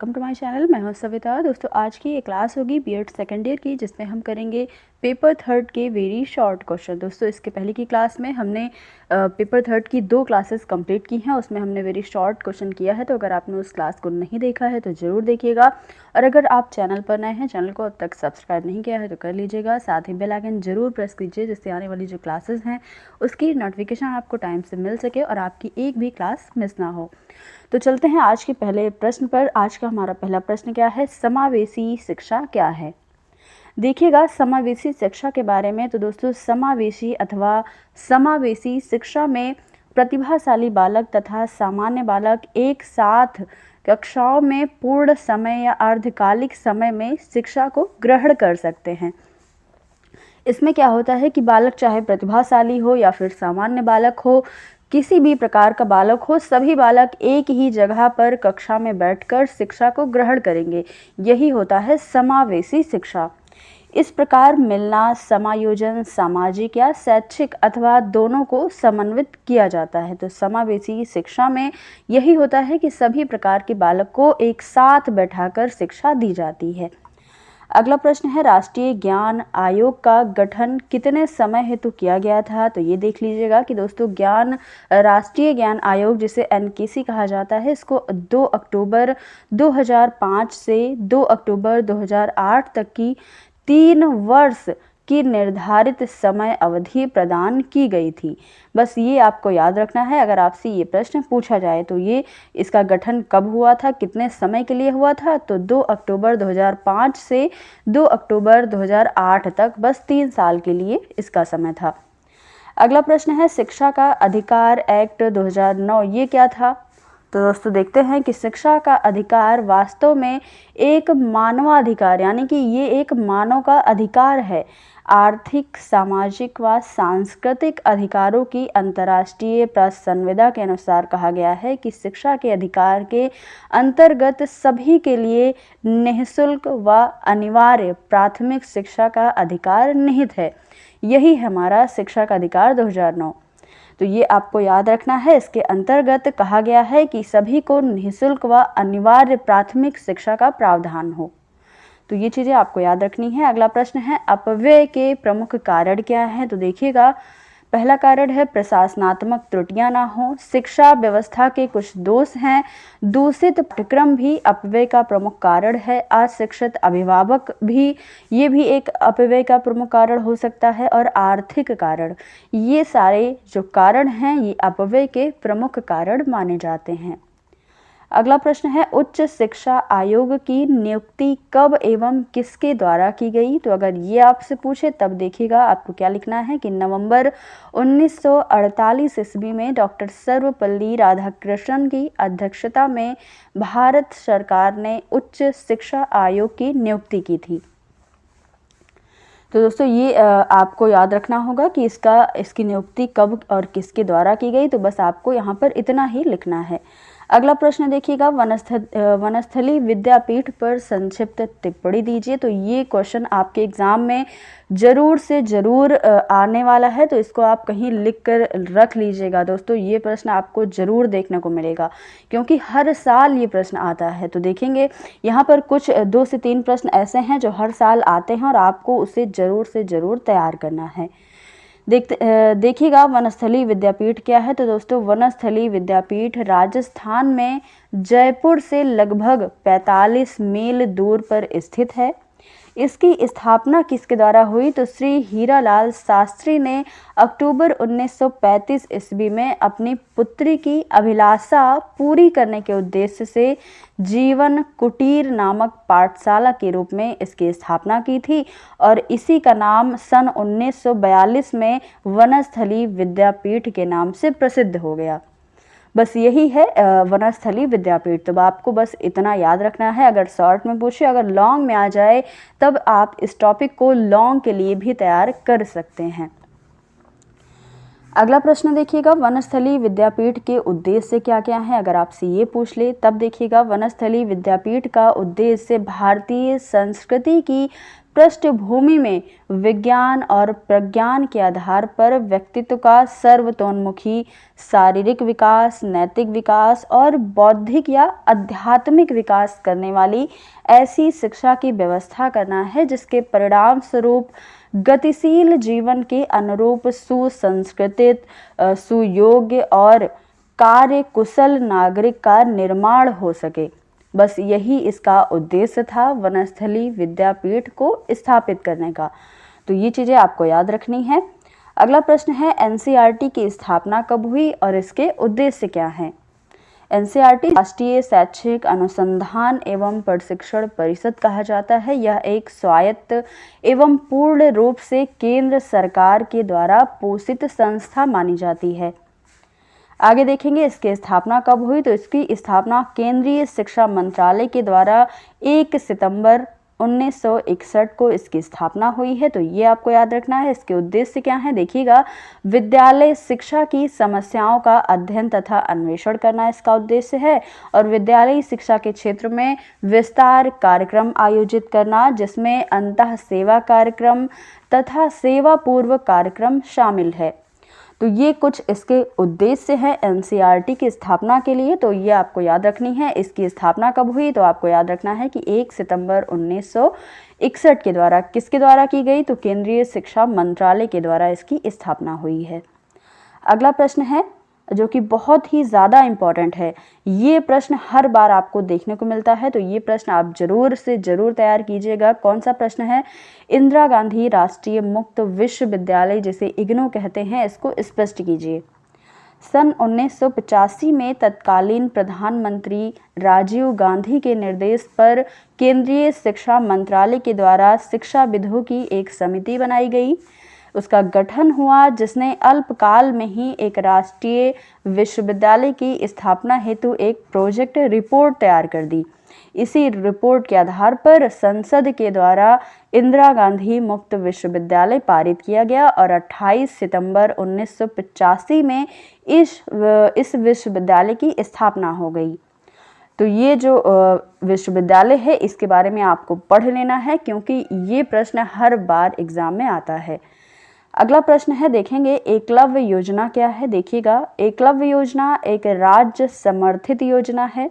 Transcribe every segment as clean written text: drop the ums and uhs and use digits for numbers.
Welcome to my channel. मैं हूं सविता। दोस्तों आज की ये क्लास होगी बीएड सेकेंड ईयर की, जिसमें हम करेंगे पेपर थर्ड के वेरी शॉर्ट क्वेश्चन। दोस्तों इसके पहले की क्लास में हमने पेपर थर्ड की 2 क्लासेस कंप्लीट की हैं, उसमें हमने वेरी शॉर्ट क्वेश्चन किया है। तो अगर आपने उस क्लास को नहीं देखा है तो ज़रूर देखिएगा, और अगर आप चैनल पर नए हैं, चैनल को अब तक सब्सक्राइब नहीं किया है तो कर लीजिएगा। साथ ही बेल आइकन ज़रूर प्रेस कीजिए, जिससे आने वाली जो क्लासेस हैं उसकी नोटिफिकेशन आपको टाइम से मिल सके और आपकी एक भी क्लास मिस ना हो। तो चलते हैं आज के पहले प्रश्न पर। आज का हमारा पहला प्रश्न क्या है? समावेशी शिक्षा क्या है? देखिएगा समावेशी शिक्षा के बारे में। तो दोस्तों समावेशी अथवा समावेशी शिक्षा में प्रतिभाशाली बालक तथा सामान्य बालक एक साथ कक्षाओं में पूर्ण समय या अर्धकालिक समय में शिक्षा को ग्रहण कर सकते हैं। इसमें क्या होता है कि बालक चाहे प्रतिभाशाली हो या फिर सामान्य बालक हो, किसी भी प्रकार का बालक हो, सभी बालक एक ही जगह पर कक्षा में बैठकर शिक्षा को ग्रहण करेंगे। यही होता है समावेशी शिक्षा। इस प्रकार मिलना, समायोजन सामाजिक या शैक्षिक अथवा दोनों को समन्वित किया जाता है। तो समावेशी शिक्षा में यही होता है कि सभी प्रकार के बालक को एक साथ बैठाकर शिक्षा दी जाती है। अगला प्रश्न है, राष्ट्रीय ज्ञान आयोग का गठन कितने समय हेतु किया गया था? तो ये देख लीजिएगा कि दोस्तों राष्ट्रीय ज्ञान आयोग, जिसे एनकेसी कहा जाता है, इसको 2 अक्टूबर 2005 से 2 अक्टूबर 2008 तक की 3 वर्ष की निर्धारित समय अवधि प्रदान की गई थी। बस ये आपको याद रखना है। अगर आपसे ये प्रश्न पूछा जाए तो ये इसका गठन कब हुआ था, कितने समय के लिए हुआ था, तो 2 अक्टूबर 2005 से 2 अक्टूबर 2008 तक, बस 3 साल के लिए इसका समय था। अगला प्रश्न है, शिक्षा का अधिकार एक्ट 2009 ये क्या था? तो दोस्तों देखते हैं कि शिक्षा का अधिकार वास्तव में एक मानवाधिकार, यानी कि ये एक मानव का अधिकार है। आर्थिक, सामाजिक व सांस्कृतिक अधिकारों की अंतर्राष्ट्रीय संविदा के अनुसार कहा गया है कि शिक्षा के अधिकार के अंतर्गत सभी के लिए निःशुल्क व अनिवार्य प्राथमिक शिक्षा का अधिकार निहित है। यही हमारा शिक्षा का अधिकार 2009। तो ये आपको याद रखना है। इसके अंतर्गत कहा गया है कि सभी को निःशुल्क व अनिवार्य प्राथमिक शिक्षा का प्रावधान हो। तो ये चीज़ें आपको याद रखनी है। अगला प्रश्न है, अपव्यय के प्रमुख कारण क्या हैं? तो देखिएगा, पहला कारण है प्रशासनात्मक त्रुटियां ना हो। शिक्षा व्यवस्था के कुछ दोष हैं। दूषित पाठ्यक्रम भी अपव्यय का प्रमुख कारण है। अशिक्षित अभिभावक भी, ये भी एक अपव्यय का प्रमुख कारण हो सकता है। और आर्थिक कारण, ये सारे जो कारण हैं ये अपव्यय के प्रमुख कारण माने जाते हैं। अगला प्रश्न है, उच्च शिक्षा आयोग की नियुक्ति कब एवं किसके द्वारा की गई? तो अगर ये आपसे पूछे तब देखिएगा आपको क्या लिखना है कि नवंबर 1948 ईस्वी में डॉक्टर सर्वपल्ली राधाकृष्णन की अध्यक्षता में भारत सरकार ने उच्च शिक्षा आयोग की नियुक्ति की थी। तो दोस्तों ये आपको याद रखना होगा कि इसकी नियुक्ति कब और किसके द्वारा की गई। तो बस आपको यहाँ पर इतना ही लिखना है। अगला प्रश्न देखिएगा, वनस्थली विद्यापीठ पर संक्षिप्त टिप्पणी दीजिए। तो ये क्वेश्चन आपके एग्जाम में जरूर से जरूर आने वाला है, तो इसको आप कहीं लिख कर रख लीजिएगा। दोस्तों ये प्रश्न आपको जरूर देखने को मिलेगा, क्योंकि हर साल ये प्रश्न आता है। तो देखेंगे यहाँ पर कुछ 2 से 3 प्रश्न ऐसे हैं जो हर साल आते हैं और आपको उसे जरूर से जरूर तैयार करना है। देखिएगा, वनस्थली विद्यापीठ क्या है? तो दोस्तों वनस्थली विद्यापीठ राजस्थान में जयपुर से लगभग 45 मील दूर पर स्थित है। इसकी स्थापना किसके द्वारा हुई? तो श्री हीरालाल शास्त्री ने अक्टूबर 1935 ईस्वी में अपनी पुत्री की अभिलाषा पूरी करने के उद्देश्य से जीवन कुटीर नामक पाठशाला के रूप में इसकी स्थापना की थी, और इसी का नाम सन 1942 में वनस्थली विद्यापीठ के नाम से प्रसिद्ध हो गया। बस यही है वनस्थली विद्यापीठ। तो आपको बस इतना याद रखना है। अगर शॉर्ट में पूछे, अगर लॉन्ग में आ जाए तब आप इस टॉपिक को लॉन्ग के लिए भी तैयार कर सकते हैं। अगला प्रश्न देखिएगा, वनस्थली विद्यापीठ के उद्देश्य क्या क्या है। अगर आपसे ये पूछ ले तब देखिएगा, वनस्थली विद्यापीठ का उद्देश्य भारतीय संस्कृति की पृष्ठभूमि में विज्ञान और प्रज्ञान के आधार पर व्यक्तित्व का सर्वतोन्मुखी शारीरिक विकास, नैतिक विकास और बौद्धिक या आध्यात्मिक विकास करने वाली ऐसी शिक्षा की व्यवस्था करना है जिसके परिणाम स्वरूप गतिशील जीवन के अनुरूप सुसंस्कृतित, सुयोग्य और कार्यकुशल नागरिक का निर्माण हो सके। बस यही इसका उद्देश्य था वनस्थली विद्यापीठ को स्थापित करने का। तो ये चीज़ें आपको याद रखनी है। अगला प्रश्न है, एनसीईआरटी की स्थापना कब हुई और इसके उद्देश्य क्या हैं। एनसीईआरटी राष्ट्रीय शैक्षिक अनुसंधान एवं प्रशिक्षण परिषद कहा जाता है। यह एक स्वायत्त एवं पूर्ण रूप से केंद्र सरकार के द्वारा पोषित संस्था मानी जाती है। आगे देखेंगे इसकी स्थापना कब हुई, तो इसकी स्थापना केंद्रीय शिक्षा मंत्रालय के द्वारा 1 सितंबर 1961 को इसकी स्थापना हुई है। तो ये आपको याद रखना है। इसके उद्देश्य क्या है, देखिएगा, विद्यालय शिक्षा की समस्याओं का अध्ययन तथा अन्वेषण करना इसका उद्देश्य है और विद्यालयी शिक्षा के क्षेत्र में विस्तार कार्यक्रम आयोजित करना जिसमें अंतः सेवा कार्यक्रम तथा सेवा पूर्व कार्यक्रम शामिल है। तो ये कुछ इसके उद्देश्य हैं एनसीईआरटी की स्थापना के लिए। तो ये आपको याद रखनी है। इसकी स्थापना कब हुई, तो आपको याद रखना है कि 1 सितंबर 1961 के द्वारा, किसके द्वारा की गई, तो केंद्रीय शिक्षा मंत्रालय के द्वारा इसकी स्थापना हुई है। अगला प्रश्न है जो कि बहुत ही ज़्यादा इम्पॉर्टेंट है। ये प्रश्न हर बार आपको देखने को मिलता है, तो ये प्रश्न आप जरूर से जरूर तैयार कीजिएगा। कौन सा प्रश्न है, इंदिरा गांधी राष्ट्रीय मुक्त विश्वविद्यालय जिसे इग्नू कहते हैं, इसको स्पष्ट कीजिए। सन 1985 में तत्कालीन प्रधानमंत्री राजीव गांधी के निर्देश पर केंद्रीय शिक्षा मंत्रालय के द्वारा शिक्षाविदों की एक समिति बनाई गई। उसका गठन हुआ जिसने अल्पकाल में ही एक राष्ट्रीय विश्वविद्यालय की स्थापना हेतु एक प्रोजेक्ट रिपोर्ट तैयार कर दी। इसी रिपोर्ट के आधार पर संसद के द्वारा इंदिरा गांधी मुक्त विश्वविद्यालय पारित किया गया और 28 सितंबर 1985 में इस विश्वविद्यालय की स्थापना हो गई। तो ये जो विश्वविद्यालय है इसके बारे में आपको पढ़ लेना है क्योंकि ये प्रश्न हर बार एग्जाम में आता है। अगला प्रश्न है, देखेंगे एकलव्य योजना क्या है। देखिएगा, एकलव्य योजना एक राज्य समर्थित योजना है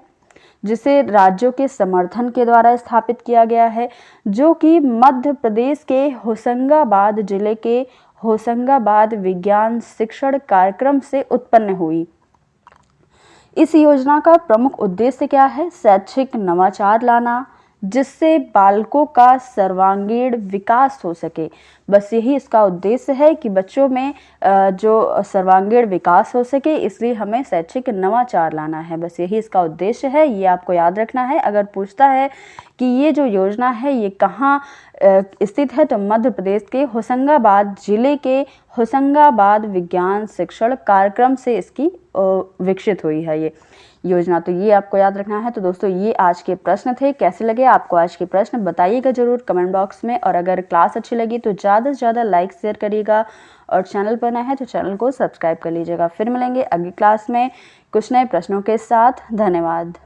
जिसे राज्यों के समर्थन के द्वारा स्थापित किया गया है, जो कि मध्य प्रदेश के होशंगाबाद जिले के होशंगाबाद विज्ञान शिक्षण कार्यक्रम से उत्पन्न हुई। इस योजना का प्रमुख उद्देश्य क्या है, शैक्षिक नवाचार लाना जिससे बालकों का सर्वांगीण विकास हो सके। बस यही इसका उद्देश्य है कि बच्चों में जो सर्वांगीण विकास हो सके, इसलिए हमें शैक्षिक नवाचार लाना है। बस यही इसका उद्देश्य है, ये आपको याद रखना है। अगर पूछता है कि ये जो योजना है ये कहाँ स्थित है, तो मध्य प्रदेश के होशंगाबाद जिले के होशंगाबाद विज्ञान शिक्षण कार्यक्रम से इसकी विकसित हुई है ये योजना। तो ये आपको याद रखना है। तो दोस्तों ये आज के प्रश्न थे। कैसे लगे आपको आज के प्रश्न, बताइएगा जरूर कमेंट बॉक्स में। और अगर क्लास अच्छी लगी तो ज़्यादा से ज़्यादा लाइक शेयर करिएगा और चैनल पर नए हैं तो चैनल को सब्सक्राइब कर लीजिएगा। फिर मिलेंगे अगली क्लास में कुछ नए प्रश्नों के साथ। धन्यवाद।